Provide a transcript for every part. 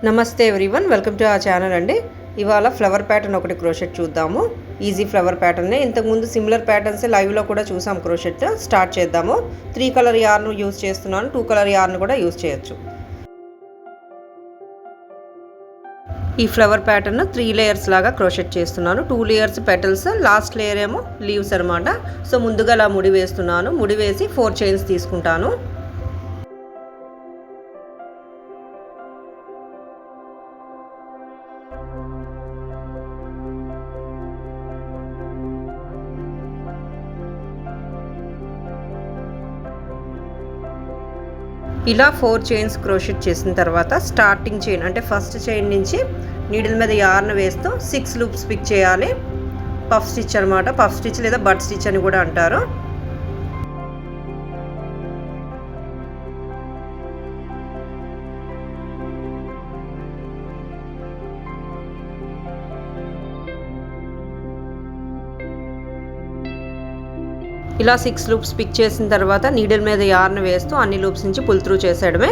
నమస్తే everyone, welcome to our channel అండి. ఇవాళ ఫ్లవర్ ప్యాటర్న్ ఒకటి క్రోషెట్ చూద్దాము. ఈజీ ఫ్లవర్ ప్యాటర్నే. ఇంతకుముందు సిమిలర్ ప్యాటర్న్స్ లైవ్లో కూడా చూసాం. క్రోషెట్ స్టార్ట్ చేద్దాము. 3 కలర్ యార్న్ యూజ్ చేస్తున్నాను. 2 కలర్ యార్న్ కూడా యూజ్ చేయొచ్చు. ఈ ఫ్లవర్ ప్యాటర్న్ 3 లేయర్స్ లాగా క్రోషెట్ చేస్తున్నాను. 2 లేయర్స్ పెటల్స్, లాస్ట్ లేయర్ ఏమో లీవ్స్ అనమాట. సో ముందుగా అలా ముడి వేస్తున్నాను. ముడి వేసి 4 చైన్స్ తీసుకుంటాను. ఇలా 4 చైన్స్ క్రోషెట్ చేసిన తర్వాత స్టార్టింగ్ చైన్ అంటే ఫస్ట్ చైన్ నుంచి నీడిల్ మీద యార్న్ వేస్తూ 6 లూప్స్ పిక్ చేయాలి. పఫ్ స్టిచ్ అనమాట. పఫ్ స్టిచ్ లేదా బట్ స్టిచ్ అని కూడా అంటారు. ఇలా 6 లూప్స్ పిక్ చేసిన తర్వాత నీడిల్ మీద యార్న్ వేస్తూ అన్ని లూప్స్ నుంచి పుల్ త్రూ చేసేయడమే.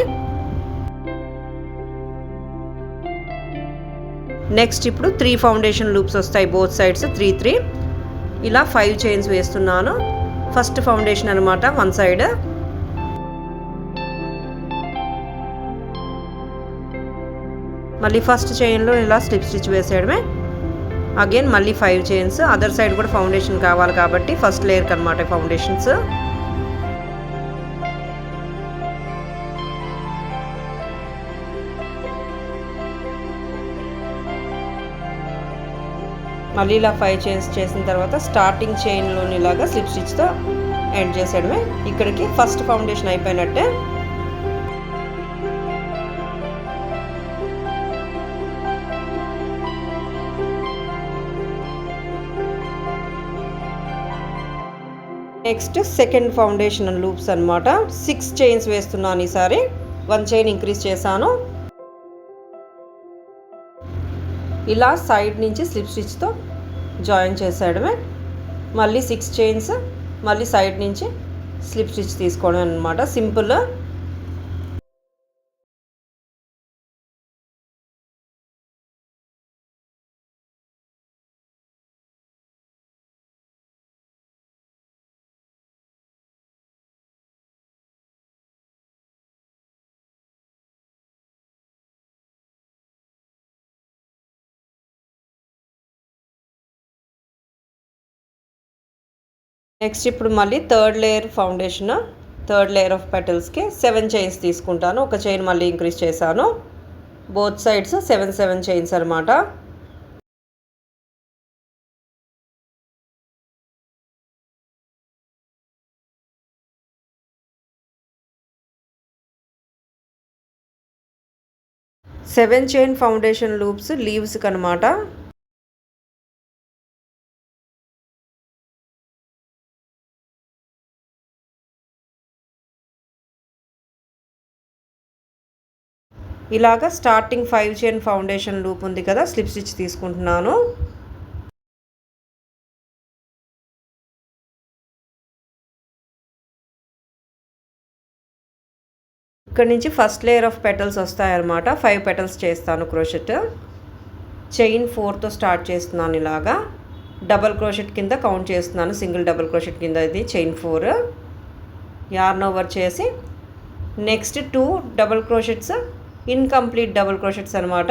నెక్స్ట్ ఇప్పుడు 3 ఫౌండేషన్ లూప్స్ వస్తాయి బోత్ సైడ్స్ 3 ఇలా 5 చైన్స్ వేస్తున్నాను. ఫస్ట్ ఫౌండేషన్ అనమాట వన్ సైడ్. మళ్ళీ ఫస్ట్ చైన్లో ఇలా స్లిప్ స్టిచ్ వేసేయడమే. అగైన్ మళ్ళీ 5 చైన్స్. అదర్ సైడ్ కూడా ఫౌండేషన్ కావాలి కాబట్టి ఫస్ట్ లేయర్కి అనమాట ఫౌండేషన్స్. మళ్ళీ ఇలా 5 చైన్స్ చేసిన తర్వాత స్టార్టింగ్ చైన్లోని ఇలాగా స్లిప్ స్టిచ్తో ఎండ్ చేసేయడమే. ఇక్కడికి ఫస్ట్ ఫౌండేషన్ అయిపోయినట్టే. నెక్స్ట్ సెకండ్ ఫౌండేషన్ లూప్స్ అనమాట. 6 చైన్స్ వేస్తున్నాను ఈసారి. 1 చైన్ ఇంక్రీజ్ చేశాను. ఇలా సైడ్ నుంచి స్లిప్ స్టిచ్తో జాయిన్ చేసేయడమే. మళ్ళీ 6 చైన్స్, మళ్ళీ సైడ్ నుంచి స్లిప్ స్టిచ్ తీసుకోవడం అనమాట. సింపుల్. నెక్స్ట్ ఇప్పుడు మళ్ళీ third layer foundation, third layer of పెటల్స్కి 7 చైన్స్ తీసుకుంటాను. ఒక చైన్ మళ్ళీ ఇంక్రీజ్ చేశాను. బోత్ సైడ్స్ 7 చైన్స్ అనమాట. సెవెన్ చైన్ ఫౌండేషన్ లూప్స్ లీవ్స్కి అనమాట. ఇలాగా స్టార్టింగ్ 5 చైన్ ఫౌండేషన్ లూప్ ఉంది కదా, స్లిప్ స్టిచ్ తీసుకుంటున్నాను. ఇక్కడ నుంచి ఫస్ట్ లేయర్ ఆఫ్ పెటల్స్ వస్తాయన్నమాట. 5 పెటల్స్ చేస్తాను క్రోషెట్. చైన్ 4తో స్టార్ట్ చేస్తున్నాను. ఇలాగా డబల్ క్రోషెట్ కింద కౌంట్ చేస్తున్నాను. సింగిల్ డబల్ క్రోషెట్ కింద ఇది చైన్ 4. యార్న్ ఓవర్ చేసి next 2 double crochets, incomplete double crochets అనమాట.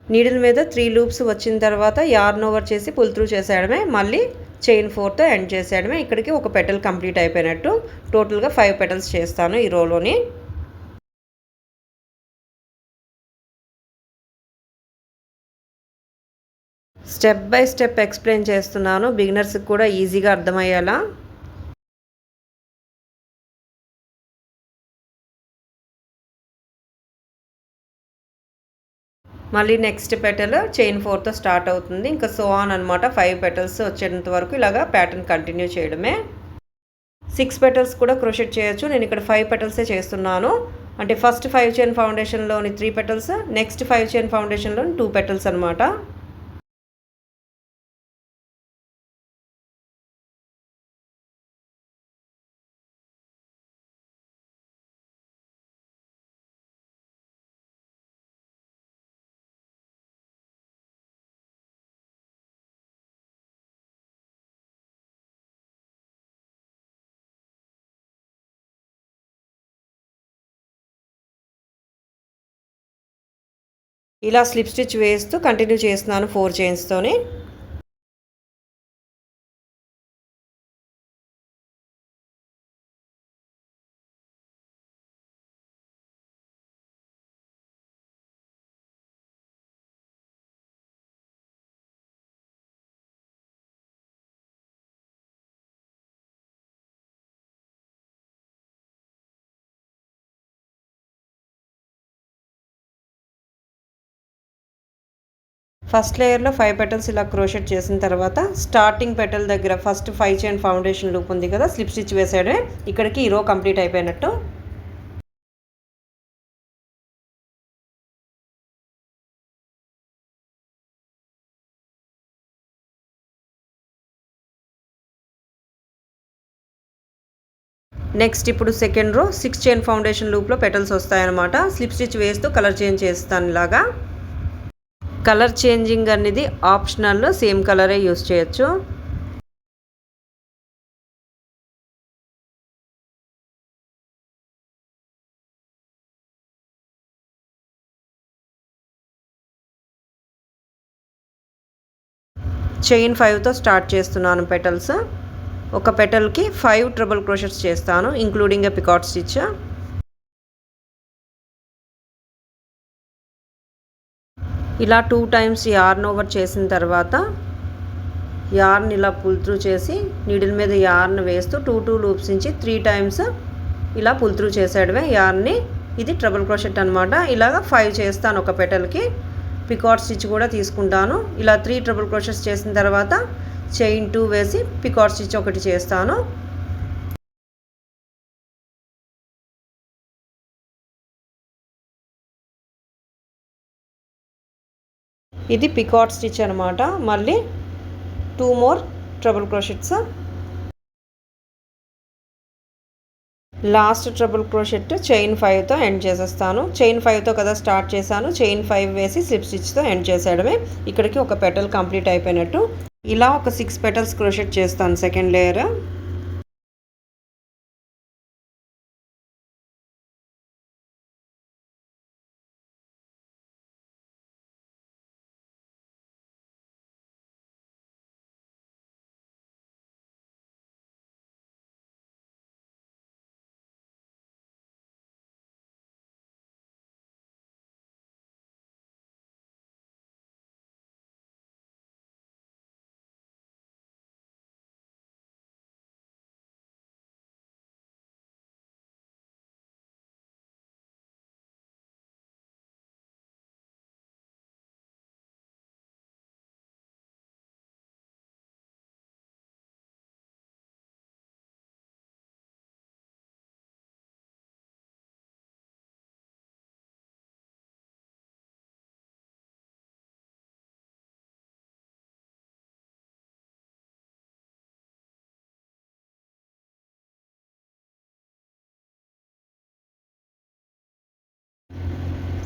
నీడిల్ మీద 3 లూప్స్ వచ్చిన తర్వాత యార్న్ ఓవర్ చేసి పుల్ త్రూ చేసేయడమే. మళ్ళీ చైన్ 4తో ఎండ్ చేసేయడమే. ఇక్కడికి ఒక పెటల్ కంప్లీట్ అయిపోయినట్టు. టోటల్గా 5 పెటల్స్ చేస్తాను ఈ రోలోని. స్టెప్ బై స్టెప్ ఎక్స్ప్లెయిన్ చేస్తున్నాను, బిగినర్స్కి కూడా ఈజీగా అర్థమయ్యేలా. మళ్ళీ నెక్స్ట్ పెటల్ చైన్ 4తో స్టార్ట్ అవుతుంది. ఇంకా సో ఆన్ అనమాట. 5 పెటల్స్ వచ్చేంత వరకు ఇలాగా ప్యాటర్న్ కంటిన్యూ చేయడమే. 6 పెటల్స్ కూడా క్రోషెట్ చేయొచ్చు. నేను ఇక్కడ 5 పెటల్సే చేస్తున్నాను. అంటే ఫస్ట్ 5 చైన్ ఫౌండేషన్లోని 3 పెటల్స్, నెక్స్ట్ 5 చైన్ ఫౌండేషన్లోని 2 పెటల్స్ అనమాట. ఇలా స్లిప్ స్టిచ్ వేస్తూ కంటిన్యూ చేస్తున్నాను 4 చైన్స్తోని. ఫస్ట్ లేయర్లో 5 పెటల్స్ ఇలా క్రోషెట్ చేసిన తర్వాత స్టార్టింగ్ పెటల్ దగ్గర ఫస్ట్ 5 చైన్ ఫౌండేషన్ లూప్ ఉంది కదా, స్లిప్ స్టిచ్ వేసాడే. ఇక్కడికి ఈ రో కంప్లీట్ అయిపోయినట్టు. నెక్స్ట్ ఇప్పుడు సెకండ్ రో 6 చైన్ ఫౌండేషన్ లూప్లో పెటల్స్ వస్తాయన్నమాట. స్లిప్ స్టిచ్ వేస్తూ కలర్ చేంజ్ చేస్తాను ఇలాగా. కలర్ చేంజింగ్ అనేది ఆప్షనల్, సేమ్ కలరే యూస్ చేయొచ్చు. చైన్ 5తో స్టార్ట్ చేస్తున్నాను పెటల్స్. ఒక పెటల్కి 5 ట్రిపుల్ క్రోషెట్స్ చేస్తాను, ఇంక్లూడింగ్ ఎ పికాట్ స్టిచ్. ఇలా 2 టైమ్స్ యార్న్ ఓవర్ చేసిన తర్వాత యార్న్ ఇలా పుల్ త్రూ చేసి నీడిల్ మీద యార్న్ వేస్తూ 2 లూప్స్ నుంచి 3 టైమ్స్ ఇలా పుల్ త్రూ చేసేయడమే యార్న్ని. ఇది ట్రిపుల్ క్రోషెట్ అనమాట. ఇలాగ 5 చేస్తాను ఒక పెటల్కి. పికాట్ స్టిచ్ కూడా తీసుకుంటాను. ఇలా 3 ట్రిపుల్ క్రోషెట్స్ చేసిన తర్వాత చైన్ 2 వేసి పికాట్ స్టిచ్ ఒకటి చేస్తాను. ఇది పికాట్ స్టిచ్ అనమాట. మళ్ళీ 2 more triple crochets. Last triple crochet chain 5తో ఎండ్ చేసేస్తాను. చైన్ 5తో కదా స్టార్ట్ చేశాను, చైన్ 5 వేసి స్లిప్ స్టిచ్తో ఎండ్ చేసేయడమే. ఇక్కడికి ఒక పెటల్ కంప్లీట్ అయిపోయినట్టు. ఇలా ఒక 6 పెటల్స్ క్రోషెట్ చేస్తాను second layer.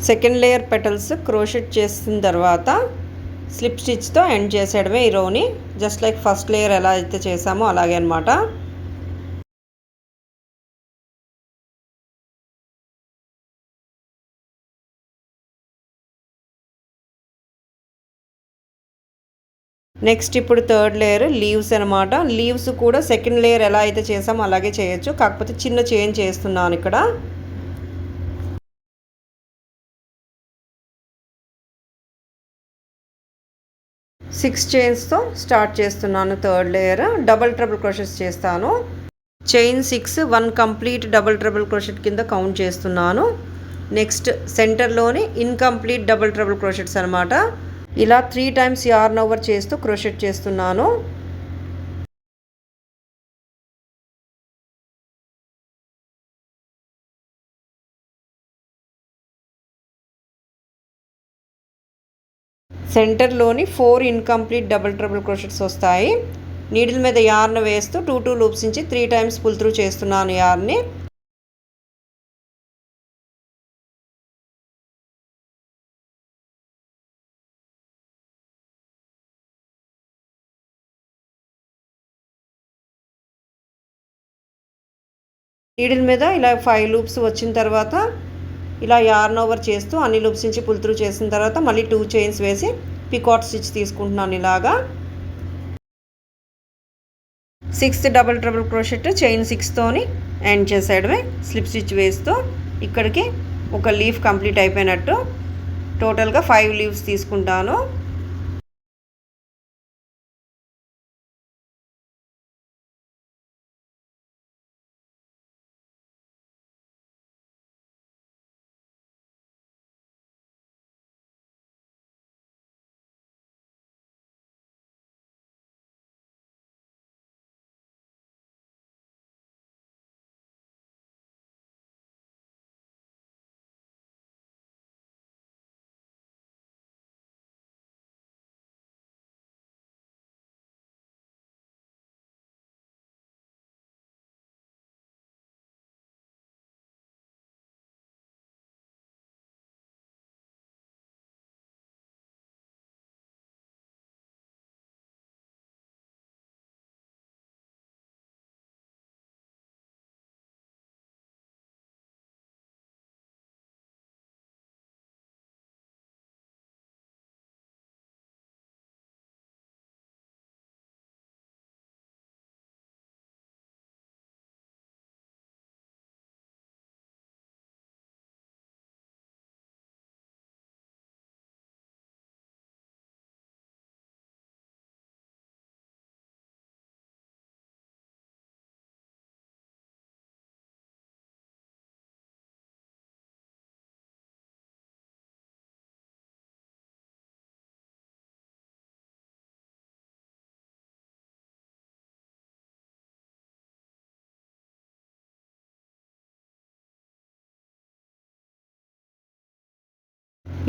Second layer petals crochet చేసిన తర్వాత స్లిప్ స్టిచ్తో ఎండ్ చేసేయడమే ఈ రోని. జస్ట్ లైక్ ఫస్ట్ లేయర్ ఎలా అయితే చేసామో అలాగే అనమాట. నెక్స్ట్ ఇప్పుడు థర్డ్ లేయర్ లీవ్స్ అనమాట. లీవ్స్ కూడా సెకండ్ లేయర్ ఎలా అయితే చేసామో అలాగే చేయొచ్చు, కాకపోతే చిన్న చేంజ్ చేస్తున్నాను ఇక్కడ. 6 చైన్స్తో స్టార్ట్ చేస్తున్నాను third layer. Double triple crochets చేస్తాను. Chain 6 1 complete double triple crochet కింద కౌంట్ చేస్తున్నాను. నెక్స్ట్ సెంటర్లోని ఇన్కంప్లీట్ డబల్ ట్రిపుల్ క్రోషెట్స్ అనమాట. ఇలా 3 టైమ్స్ యార్న్ ఓవర్ చేస్తూ క్రోషెట్ చేస్తున్నాను. సెంటర్లోని 4 ఇన్కంప్లీట్ డబుల్ ట్రిపుల్ క్రోషెట్స్ వస్తాయి. నీడిల్ మీద యార్న్ వేస్తూ 2 లూప్స్ నుంచి 3 టైమ్స్ పుల్ త్రూ చేస్తున్నాను యార్న్ని. నీడిల్ మీద ఇలా 5 లూప్స్ వచ్చిన తర్వాత ఇలా యార్న్ ఓవర్ చేస్తూ అన్ని లూప్స్ నుంచి పుల్ త్రూ చేసిన తర్వాత మళ్ళీ 2 చైన్స్ వేసి పికాట్ స్టిచ్ తీసుకుంటున్నాను ఇలాగా. 6th double triple crochet chain 6తోని ఎండ్ చేసేయడమే. స్లిప్ స్టిచ్ వేస్తూ ఇక్కడికి ఒక లీఫ్ కంప్లీట్ అయిపోయినట్టు. టోటల్గా 5 లీవ్స్ తీసుకుంటాను.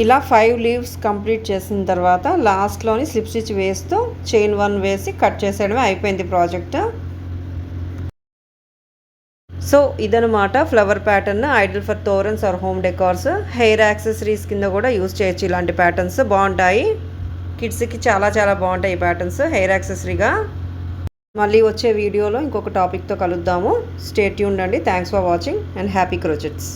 ఇలా 5 లీవ్స్ కంప్లీట్ చేసిన తర్వాత లాస్ట్లోని స్లిప్ స్టిచ్ వేస్తూ చైన్ 1 వేసి కట్ చేసేయడమే అయిపోయింది ప్రాజెక్ట్. సో ఇదనమాట flower pattern, ideal for torans or home decors. Hair accessories కింద కూడా యూజ్ చేయొచ్చు. ఇలాంటి ప్యాటర్న్స్ బాగుంటాయి. కిడ్స్కి చాలా చాలా బాగుంటాయి ఈ ప్యాటర్న్స్ హెయిర్ యాక్సెసరీగా. మళ్ళీ వచ్చే వీడియోలో ఇంకొక టాపిక్తో కలుద్దాము. స్టే ట్యూన్డ్ అండి. Thanks for watching and happy crochets.